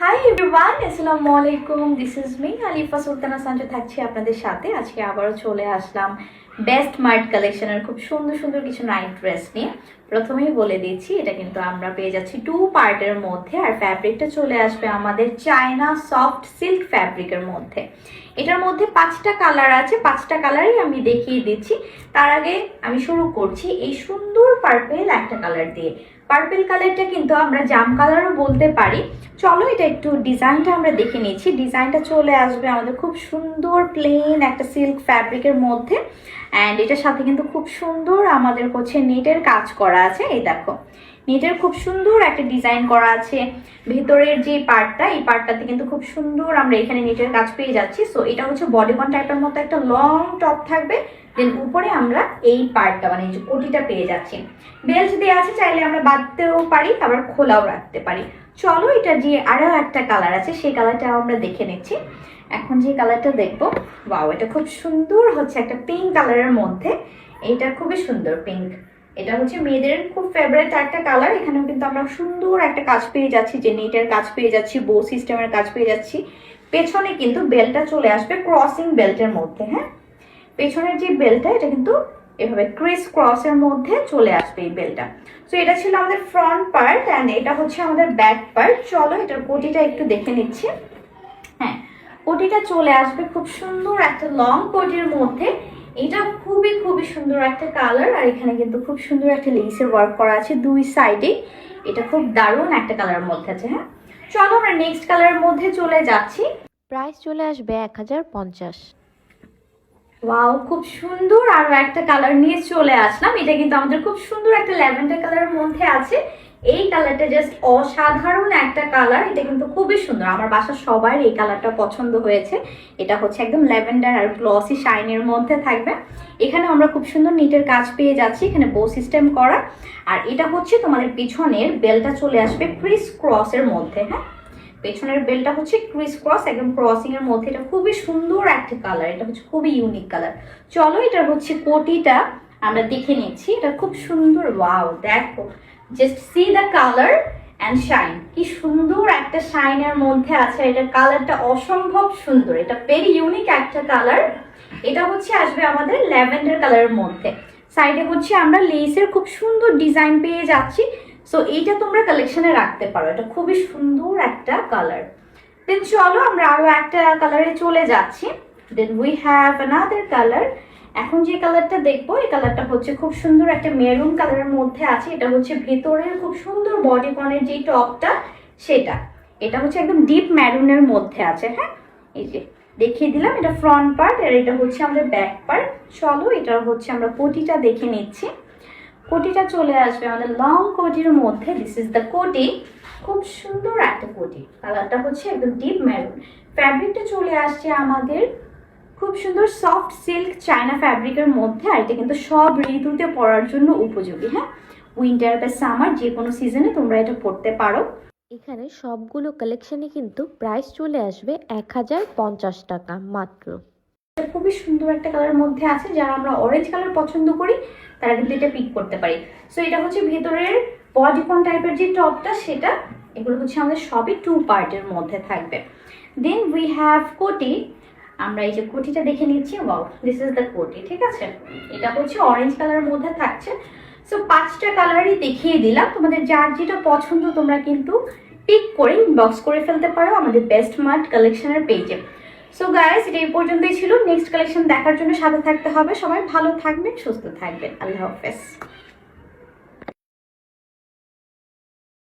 Hi everyone, আসসালামু আলাইকুম। This is me Alifa Sultana Sanju, থাকছি আপনাদের সাথে। আজকে আবারও চলে আসলাম বেস্ট মার্ট কালেকশনের খুব সুন্দর সুন্দর কিছু নাইট ড্রেস নিয়ে। প্রথমেই বলে দিচ্ছি, এটা কিন্তু আমরা পেয়ে যাচ্ছি 2 পার্টের মধ্যে, আর ফ্যাব্রিকটা চলে আসবে আমাদের চায়না সফট সিল্ক ফ্যাব্রিকের মধ্যে। এটার মধ্যে 5টা কালার আছে, 5টা কালারই আমি দেখিয়ে দিচ্ছি। তার আগে আমি শুরু করছি এই সুন্দর পার্পেল একটা কালার দিয়ে। পার্পেল কালারটা কিন্তু আমরা জাম কালারও বলতে পারি। চলো এটা একটু ডিজাইনটা আমরা দেখে নিচ্ছি। ডিজাইনটা চলে আসবে আমাদের খুব সুন্দর প্লেন একটা সিল্ক ফ্যাব্রিকের মধ্যে, অ্যান্ড এটার সাথে কিন্তু খুব সুন্দর আমাদের হচ্ছে নেটের কাজ করা আছে। এই দেখো, নেটের খুব সুন্দর একটা ডিজাইন করা আছে। ভেতরের যে পার্টটা, এই পার্টটাতে কিন্তু খুব সুন্দর আমরা এখানে নেটের কাজ পেয়ে যাচ্ছি। সো এটা হচ্ছে বডিকন টাইপের মতো একটা লং টপ থাকবে, দেন উপরে আমরা এই পার্টটা মানে এই যে কোটিটা পেয়ে যাচ্ছি। বেল্ট দেওয়া আছে, চাইলে আমরা বাঁধতেও পারি, আবার খোলাও রাখতে পারি। চলো এটা যে আরো একটা কালার আছে সেই কালারটা আমরা দেখে নিচ্ছি। এখন যে কালারটা দেখবো, ওয়াও, এটা খুব সুন্দর হচ্ছে একটা পিঙ্ক কালারের মধ্যে। এটা খুবই সুন্দর পিঙ্ক। এটা হচ্ছে মেয়েদের খুব ফেভারিট একটা কালার। এখানেও কিন্তু আমরা সুন্দর একটা কাজ পেয়ে যাচ্ছি, যে নেটের কাজ পেয়ে যাচ্ছি, বো সিস্টেমের কাজ পেয়ে যাচ্ছি। পেছনে কিন্তু বেল্টটা চলে আসবে ক্রসিং বেল্টের মধ্যে। হ্যাঁ, পেছনের যে বেল্টটা, এটা কিন্তু এভাবে ক্রিস ক্রসের মধ্যে চলে আসবে এই বেল্টটা। সো এটা ছিল আমাদের ফ্রন্ট পার্ট, অ্যান্ড এটা হচ্ছে আমাদের ব্যাক পার্ট। চলো এটার কোটিটা একটু দেখে নিচ্ছি। হ্যাঁ, কোটিটা চলে আসবে খুব সুন্দর একটা লং কোটির মধ্যে। এটা খুবই খুবই সুন্দর একটা কালার, আর এখানে কিন্তু খুব সুন্দর একটা লেসের ওয়ার্ক করা আছে দুই সাইডে। এটা খুব দারুণ একটা কালারের মধ্যে আছে। হ্যাঁ, চলো আমরা নেক্সট কালারের মধ্যে চলে যাচ্ছি। প্রাইস চলে আসবে 1050। ওয়াও, খুব সুন্দর আরো একটা কালার নিয়ে চলে আসলাম। এটা কিন্তু আমাদের খুব সুন্দর একটা ল্যাভেন্ডার কালারের মধ্যে আছে। এই কালারটা জাস্ট অসাধারণ একটা কালার। এটা কিন্তু খুবই সুন্দর, আমার বাসার সবার এই কালারটা পছন্দ হয়েছে। এটা হচ্ছে একদম ল্যাভেন্ডার আর গ্লসি শাইনের মধ্যে থাকবে। এখানে আমরা খুব সুন্দর নিটের কাজ পেয়ে যাচ্ছি, এখানে বো সিস্টেম করা। আর এটা হচ্ছে তোমাদের পিছনের বেলটা চলে আসবে ক্রিস ক্রসের মধ্যে। হ্যাঁ, পেছনের বেলটা হচ্ছে ক্রিস ক্রস, একদম ক্রসিং এর মধ্যে। এটা খুবই সুন্দর একটা কালার, এটা হচ্ছে খুবই ইউনিক কালার। চলো এটা হচ্ছে কোটিটা আমরা দেখে নিচ্ছি। এটা খুব সুন্দর, ওয়াও, দেখো, just see the colour and shine. কি সুন্দর একটা শাইনের মধ্যে আছে। এটার কালারটা অসম্ভব সুন্দর, এটা ভেরি ইউনিক একটা কালার। এটা হচ্ছে আসবে আমাদের ল্যাভেন্ডার কালারের মধ্যে। সাইডে হচ্ছে আমরা লেসের খুব সুন্দর ডিজাইন পেয়ে যাচ্ছি। সো এইটা তোমরা কালেকশনে রাখতে পারো, এটা খুবই সুন্দর একটা কালার। দেন চলো আমরা আরো একটা কালারে চলে যাচ্ছি। Then we have another colour. এখন যে কালারটা দেখবো, এই কালারটা হচ্ছে খুব সুন্দর একটা মেরুন কালারের মধ্যে আছে। এটা হচ্ছে ভেতরের খুব সুন্দর বডিকনের যে টপটা সেটা। এটা হচ্ছে একদম ডিপ ম্যারুনের মধ্যে আছে। হ্যাঁ, এই যে দেখিয়ে দিলাম, এটা ফ্রন্ট পার্ট, আর এটা হচ্ছে আমাদের ব্যাক পার্ট। চলো এটা হচ্ছে আমরা কোটিটা দেখে নিচ্ছি। কোটিটা চলে আসবে আমাদের লং কোটির মধ্যে। দিস ইজ দ্য কোটি। খুব সুন্দর একটা কোটি, কালারটা হচ্ছে একদম ডিপ মেরুন। ফ্যাব্রিকটা চলে আসছে আমাদের খুব সুন্দর সফট সিল্ক চায়না ফ্যাব্রিকের মধ্যে, আর এটা কিন্তু সব ঋতুতে পরার জন্য উপযোগী। হ্যাঁ, উইন্টার বা সামার যে কোনো সিজনে তোমরা এটা পরতে পারো। এখানে সবগুলো কালেকশনে কিন্তু প্রাইস চলে আসবে 1050 টাকা মাত্র। খুবই সুন্দর একটা কালারের মধ্যে আছে। যারা আমরা অরেঞ্জ কালার পছন্দ করি তারা কিন্তু এটা পিক করতে পারি। সো এটা হচ্ছে ভেতরের বডিকন টাইপের যে টপটা সেটা। এগুলো হচ্ছে আমাদের সবই 2 পার্টের মধ্যে থাকবে। দেন উই হ্যাভ কোটি। আমরা এই যে কোটিটা দেখে নিচ্ছি। ওয়াও, দিস ইজ দ্য কোটি। ঠিক আছে, এটা হচ্ছে অরেঞ্জ কালারের মধ্যে থাকছে। সো 5টা কালারই দেখিয়ে দিলাম। তোমাদের যার যেটা পছন্দ তোমরা কিন্তু পিক করে ইনবক্স করে ফেলতে পারো আমাদের বেস্ট মার্ট কালেকশনের পেজে। সো গাইস, এটা এই পর্যন্তই ছিল। নেক্সট কালেকশন দেখার জন্য সাথে থাকতে হবে। সবাই ভালো থাকবেন, সুস্থ থাকবেন। আল্লাহ হাফেজ।